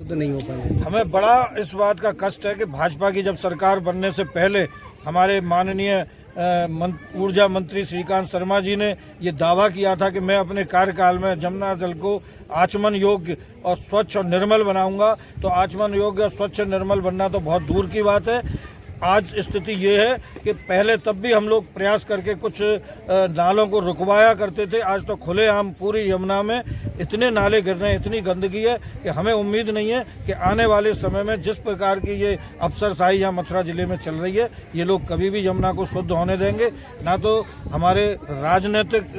शुद्ध नहीं हो पाएंगे। हमें बड़ा इस बात का कष्ट है कि भाजपा की जब सरकार बनने से पहले हमारे माननीय ऊर्जा मंत्री श्रीकांत शर्मा जी ने ये दावा किया था कि मैं अपने कार्यकाल में जमुना जल को आचमन योग्य और स्वच्छ और निर्मल बनाऊंगा। तो आचमन योग्य और स्वच्छ और निर्मल बनना तो बहुत दूर की बात है। आज स्थिति ये है कि पहले तब भी हम लोग प्रयास करके कुछ नालों को रुकवाया करते थे। आज तो खुलेआम पूरी यमुना में इतने नाले गिर रहे हैं, इतनी गंदगी है कि हमें उम्मीद नहीं है कि आने वाले समय में जिस प्रकार की ये अफसरशाही यहाँ मथुरा जिले में चल रही है, ये लोग कभी भी यमुना को शुद्ध होने देंगे। ना तो हमारे राजनीतिक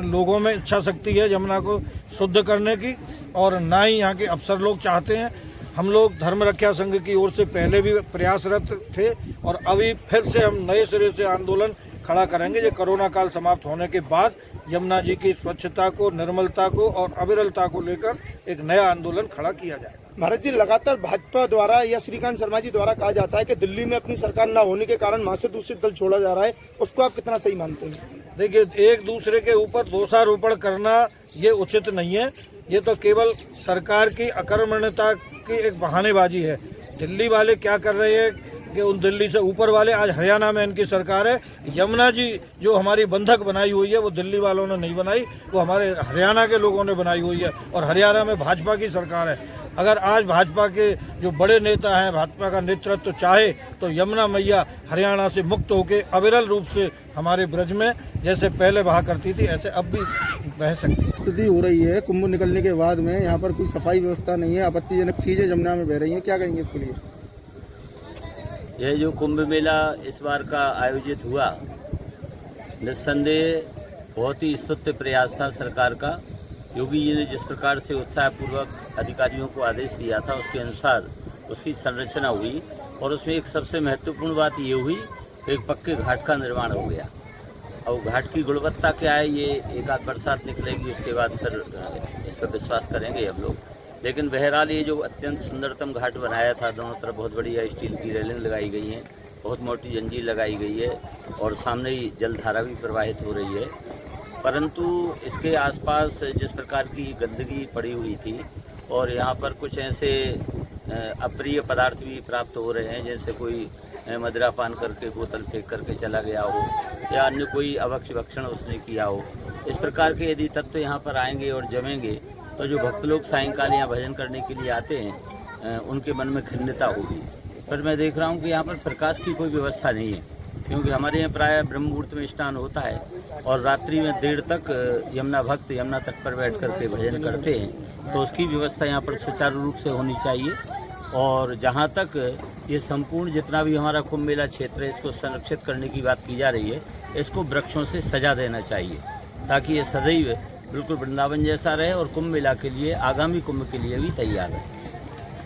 लोगों में इच्छा शक्ति है यमुना को शुद्ध करने की, और ना ही यहाँ के अफसर लोग चाहते हैं। हम लोग धर्म रक्षा संघ की ओर से पहले भी प्रयासरत थे और अभी फिर से हम नए सिरे से आंदोलन खड़ा करेंगे। ये कोरोना काल समाप्त होने के बाद यमुना जी की स्वच्छता को, निर्मलता को और अविरलता को लेकर एक नया आंदोलन खड़ा किया जाएगा। भारत जी, लगातार भाजपा द्वारा या श्रीकांत शर्मा जी द्वारा कहा जाता है कि दिल्ली में अपनी सरकार न होने के कारण वहां से दूषित जल छोड़ा जा रहा है, उसको आप कितना सही मानते हैं? देखिए, एक दूसरे के ऊपर दोषारोपण करना ये उचित नहीं है। ये तो केवल सरकार की अकर्मण्यता की एक बहानेबाजी है। दिल्ली वाले क्या कर रहे हैं कि उन दिल्ली से ऊपर वाले, आज हरियाणा में इनकी सरकार है। यमुना जी जो हमारी बंधक बनाई हुई है वो दिल्ली वालों ने नहीं बनाई, वो हमारे हरियाणा के लोगों ने बनाई हुई है और हरियाणा में भाजपा की सरकार है। अगर आज भाजपा के जो बड़े नेता हैं, भाजपा का नेतृत्व चाहे तो यमुना मैया हरियाणा से मुक्त होकर अविरल रूप से हमारे ब्रज में जैसे पहले बहा करती थी ऐसे अब भी बह सकती है। स्थिति हो रही है कुंभ निकलने के बाद में, यहाँ पर कोई सफाई व्यवस्था नहीं है, आपत्तिजनक चीजें यमुना में बह रही हैं, क्या कहेंगे इसके लिए? यह जो कुंभ मेला इस बार का आयोजित हुआ, निस्संदेह बहुत ही स्तुत्य प्रयास था सरकार का। योगी जी ने जिस प्रकार से उत्साहपूर्वक अधिकारियों को आदेश दिया था उसके अनुसार उसकी संरचना हुई और उसमें एक सबसे महत्वपूर्ण बात ये हुई कि एक पक्के घाट का निर्माण हो गया। और घाट की गुणवत्ता क्या है ये एक आध बरसात निकलेगी, उसके बाद फिर इस पर विश्वास करेंगे हम लोग। लेकिन बहरहाल ये जो अत्यंत सुंदरतम घाट बनाया था, दोनों तरफ बहुत बढ़िया स्टील की रेलिंग लगाई गई है, बहुत मोटी जंजीर लगाई गई है और सामने ही जलधारा भी प्रवाहित हो रही है। परंतु इसके आसपास जिस प्रकार की गंदगी पड़ी हुई थी और यहाँ पर कुछ ऐसे अप्रिय पदार्थ भी प्राप्त हो रहे हैं, जैसे कोई मदिरा पान करके बोतल फेंक करके चला गया हो या अन्य कोई अभक्ष्य भक्षण उसने किया हो। इस प्रकार के यदि तत्व यहाँ पर आएंगे और जमेंगे तो जो भक्त लोग सायंकाल यहाँ भजन करने के लिए आते हैं उनके मन में खिन्नता होगी। पर मैं देख रहा हूँ कि यहाँ पर प्रकाश की कोई व्यवस्था नहीं है, क्योंकि हमारे यहाँ प्रायः ब्रह्म मुहूर्त में स्नान होता है और रात्रि में देर तक यमुना भक्त यमुना तट पर बैठ करके भजन करते हैं, तो उसकी व्यवस्था यहाँ पर सुचारू रूप से होनी चाहिए। और जहाँ तक ये संपूर्ण जितना भी हमारा कुंभ मेला क्षेत्र है इसको संरक्षित करने की बात की जा रही है, इसको वृक्षों से सजा देना चाहिए ताकि ये सदैव बिल्कुल वृंदावन जैसा रहे और कुंभ मेला के लिए, आगामी कुंभ के लिए भी तैयार है।